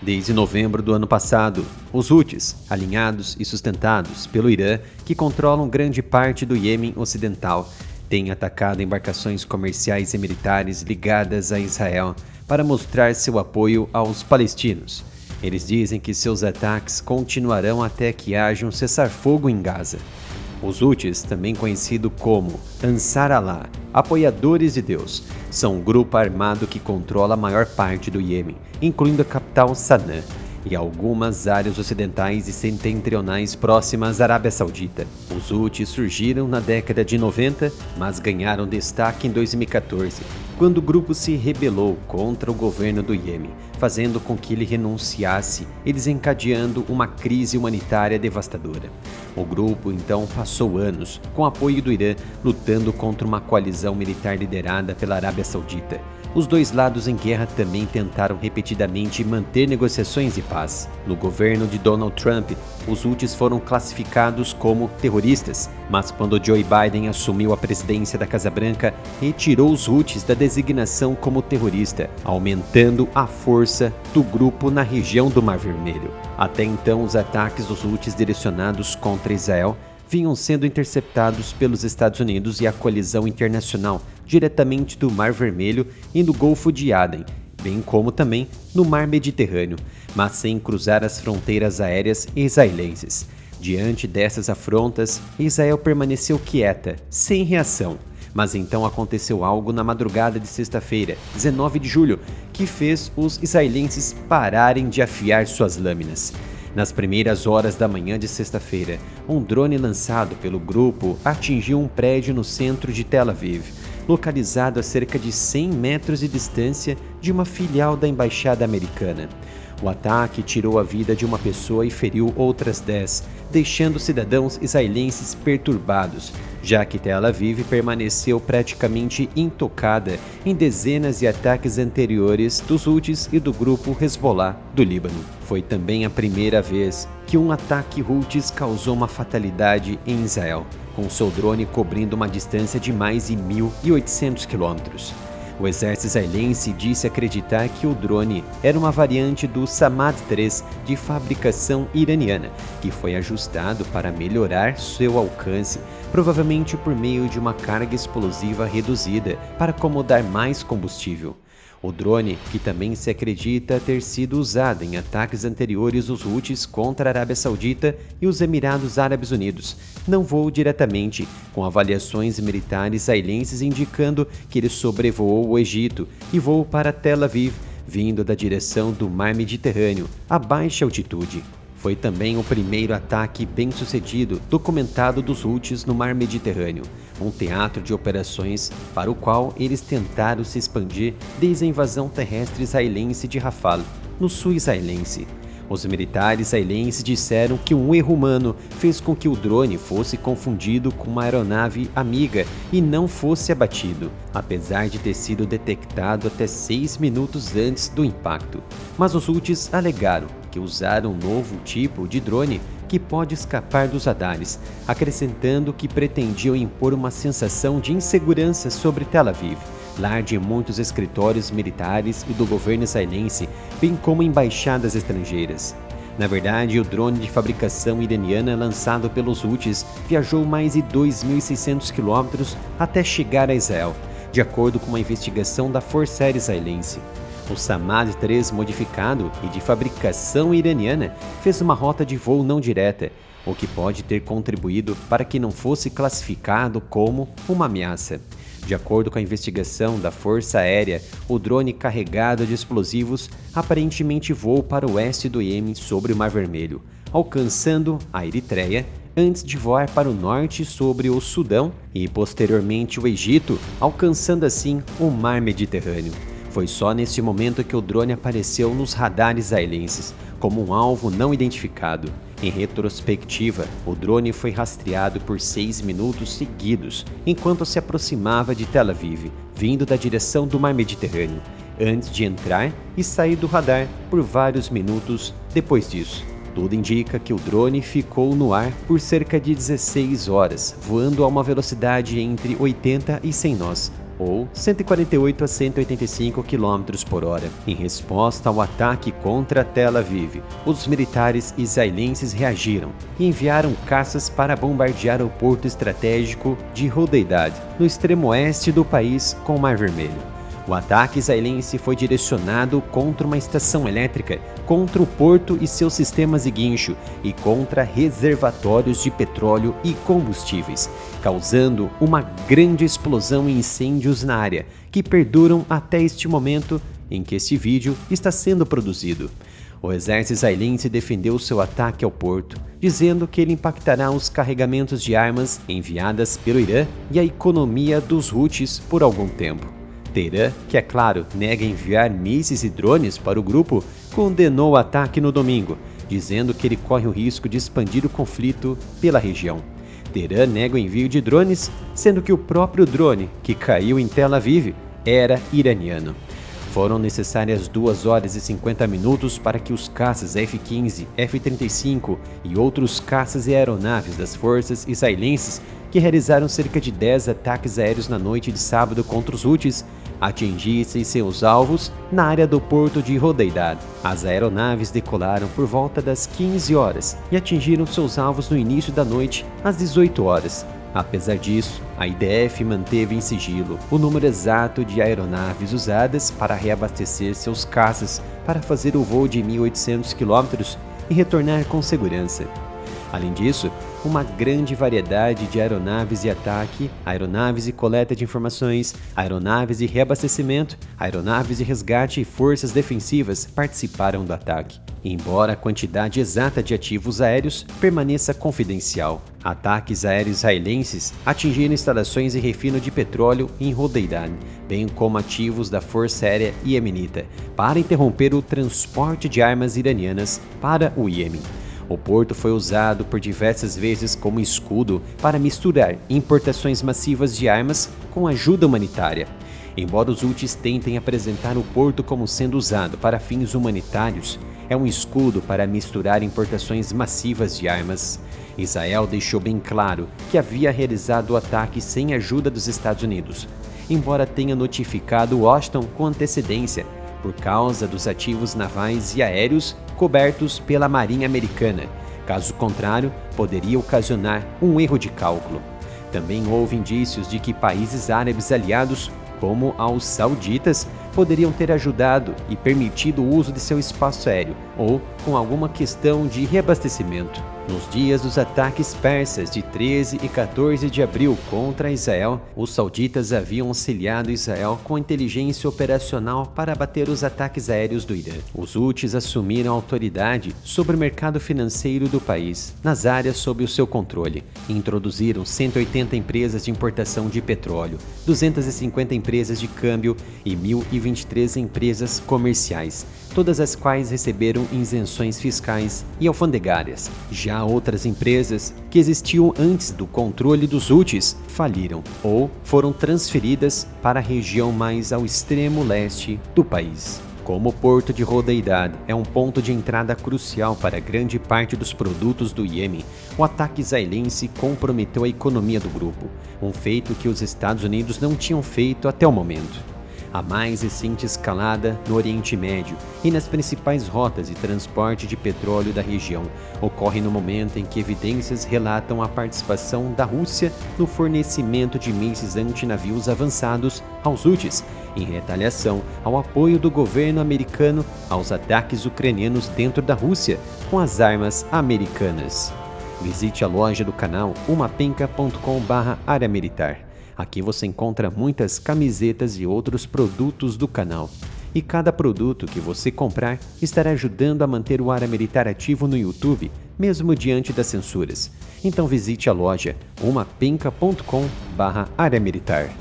Desde novembro do ano passado, os Houthis, alinhados e sustentados pelo Irã, que controlam grande parte do Iêmen Ocidental, têm atacado embarcações comerciais e militares ligadas a Israel para mostrar seu apoio aos palestinos. Eles dizem que seus ataques continuarão até que haja um cessar-fogo em Gaza. Os Houthis, também conhecido como Ansar Allah, apoiadores de Deus, são um grupo armado que controla a maior parte do Iêmen, incluindo a capital Sanaa e algumas áreas ocidentais e setentrionais próximas à Arábia Saudita. Os Houthis surgiram na década de 90, mas ganharam destaque em 2014, quando o grupo se rebelou contra o governo do Iêmen, fazendo com que ele renunciasse e desencadeando uma crise humanitária devastadora. O grupo então passou anos, com apoio do Irã, lutando contra uma coalizão militar liderada pela Arábia Saudita. Os dois lados em guerra também tentaram repetidamente manter negociações de paz. No governo de Donald Trump, os Houthis foram classificados como terroristas, mas quando Joe Biden assumiu a presidência da Casa Branca, retirou os Houthis da designação como terrorista, aumentando a força do grupo na região do Mar Vermelho. Até então, os ataques dos Houthis direcionados contra Israel vinham sendo interceptados pelos Estados Unidos e a coalizão internacional diretamente do Mar Vermelho e no Golfo de Aden, bem como também no Mar Mediterrâneo, mas sem cruzar as fronteiras aéreas israelenses. Diante dessas afrontas, Israel permaneceu quieta, sem reação. Mas então aconteceu algo na madrugada de sexta-feira, 19 de julho, que fez os israelenses pararem de afiar suas lâminas. Nas primeiras horas da manhã de sexta-feira, um drone lançado pelo grupo atingiu um prédio no centro de Tel Aviv, localizado a cerca de 100 metros de distância de uma filial da embaixada americana. O ataque tirou a vida de uma pessoa e feriu outras 10, deixando cidadãos israelenses perturbados, já que Tel Aviv permaneceu praticamente intocada em dezenas de ataques anteriores dos Houthis e do grupo Hezbollah do Líbano. Foi também a primeira vez que um ataque Houthis causou uma fatalidade em Israel, com seu drone cobrindo uma distância de mais de 1.800 quilômetros. O exército israelense disse acreditar que o drone era uma variante do Samad-3 de fabricação iraniana, que foi ajustado para melhorar seu alcance, provavelmente por meio de uma carga explosiva reduzida para acomodar mais combustível. O drone, que também se acredita ter sido usado em ataques anteriores dos Houthis contra a Arábia Saudita e os Emirados Árabes Unidos, não voou diretamente, com avaliações militares israelenses indicando que ele sobrevoou o Egito e voou para Tel Aviv, vindo da direção do Mar Mediterrâneo, a baixa altitude. Foi também o primeiro ataque bem-sucedido documentado dos Houthis no Mar Mediterrâneo, um teatro de operações para o qual eles tentaram se expandir desde a invasão terrestre israelense de Rafah, no sul israelense. Os militares israelenses disseram que um erro humano fez com que o drone fosse confundido com uma aeronave amiga e não fosse abatido, apesar de ter sido detectado até 6 minutos antes do impacto. Mas os Houthis alegaram que usaram um novo tipo de drone que pode escapar dos radares, acrescentando que pretendiam impor uma sensação de insegurança sobre Tel Aviv, lar de muitos escritórios militares e do governo israelense, bem como embaixadas estrangeiras. Na verdade, o drone de fabricação iraniana lançado pelos Houthis viajou mais de 2.600 quilômetros até chegar a Israel, de acordo com uma investigação da Força Aérea Israelense. O Samad-3 modificado e de fabricação iraniana fez uma rota de voo não direta, o que pode ter contribuído para que não fosse classificado como uma ameaça. De acordo com a investigação da Força Aérea, o drone carregado de explosivos aparentemente voou para o oeste do Iêmen sobre o Mar Vermelho, alcançando a Eritreia, antes de voar para o norte sobre o Sudão e posteriormente o Egito, alcançando assim o Mar Mediterrâneo. Foi só nesse momento que o drone apareceu nos radares israelenses, como um alvo não identificado. Em retrospectiva, o drone foi rastreado por 6 minutos seguidos, enquanto se aproximava de Tel Aviv, vindo da direção do Mar Mediterrâneo, antes de entrar e sair do radar por vários minutos depois disso. Tudo indica que o drone ficou no ar por cerca de 16 horas, voando a uma velocidade entre 80 e 100 nós, ou 148 a 185 km por hora. Em resposta ao ataque contra Tel Aviv, os militares israelenses reagiram e enviaram caças para bombardear o porto estratégico de Hodeidad, no extremo oeste do país, com o Mar Vermelho. O ataque israelense foi direcionado contra uma estação elétrica, contra o porto e seus sistemas de guincho e contra reservatórios de petróleo e combustíveis, causando uma grande explosão e incêndios na área, que perduram até este momento em que este vídeo está sendo produzido. O exército israelense defendeu seu ataque ao porto, dizendo que ele impactará os carregamentos de armas enviadas pelo Irã e a economia dos Houthis por algum tempo. Teherã, que é claro, nega enviar mísseis e drones para o grupo, condenou o ataque no domingo, dizendo que ele corre o risco de expandir o conflito pela região. Teherã nega o envio de drones, sendo que o próprio drone, que caiu em Tel Aviv, era iraniano. Foram necessárias 2 horas e 50 minutos para que os caças F-15, F-35 e outros caças e aeronaves das forças israelenses, que realizaram cerca de 10 ataques aéreos na noite de sábado contra os Houthis, atingissem seus alvos na área do porto de Hodeidad. As aeronaves decolaram por volta das 15 horas e atingiram seus alvos no início da noite, às 18 horas. Apesar disso, a IDF manteve em sigilo o número exato de aeronaves usadas para reabastecer seus caças para fazer o voo de 1.800 km e retornar com segurança. Além disso, uma grande variedade de aeronaves de ataque, aeronaves de coleta de informações, aeronaves de reabastecimento, aeronaves de resgate e forças defensivas participaram do ataque, embora a quantidade exata de ativos aéreos permaneça confidencial. Ataques aéreos israelenses atingiram instalações de refino de petróleo em Hodeidad, bem como ativos da Força Aérea Iemenita, para interromper o transporte de armas iranianas para o Iêmen. O porto foi usado por diversas vezes como escudo para misturar importações massivas de armas com ajuda humanitária. Embora os Houthis tentem apresentar o porto como sendo usado para fins humanitários, é um escudo para misturar importações massivas de armas. Israel deixou bem claro que havia realizado o ataque sem ajuda dos Estados Unidos, embora tenha notificado Washington com antecedência por causa dos ativos navais e aéreos cobertos pela Marinha Americana. Caso contrário, poderia ocasionar um erro de cálculo. Também houve indícios de que países árabes aliados, como aos sauditas, poderiam ter ajudado e permitido o uso de seu espaço aéreo, ou com alguma questão de reabastecimento. Nos dias dos ataques persas de 13 e 14 de abril contra Israel, os sauditas haviam auxiliado Israel com inteligência operacional para abater os ataques aéreos do Irã. Os Houthis assumiram a autoridade sobre o mercado financeiro do país, nas áreas sob o seu controle, e introduziram 180 empresas de importação de petróleo, 250 empresas de câmbio e 1.023 empresas comerciais, todas as quais receberam isenções fiscais e alfandegárias. Já outras empresas, que existiam antes do controle dos Houthis, faliram ou foram transferidas para a região mais ao extremo leste do país. Como o porto de Hodeidad é um ponto de entrada crucial para grande parte dos produtos do Iêmen, o ataque israelense comprometeu a economia do grupo, um feito que os Estados Unidos não tinham feito até o momento. A mais recente escalada no Oriente Médio e nas principais rotas de transporte de petróleo da região ocorre no momento em que evidências relatam a participação da Rússia no fornecimento de mísseis antinavios avançados aos Houthis, em retaliação ao apoio do governo americano aos ataques ucranianos dentro da Rússia com as armas americanas. Visite a loja do canal umapenca.com/área militar. Aqui você encontra muitas camisetas e outros produtos do canal. E cada produto que você comprar estará ajudando a manter o Área Militar ativo no YouTube, mesmo diante das censuras. Então visite a loja umapenca.com/área militar.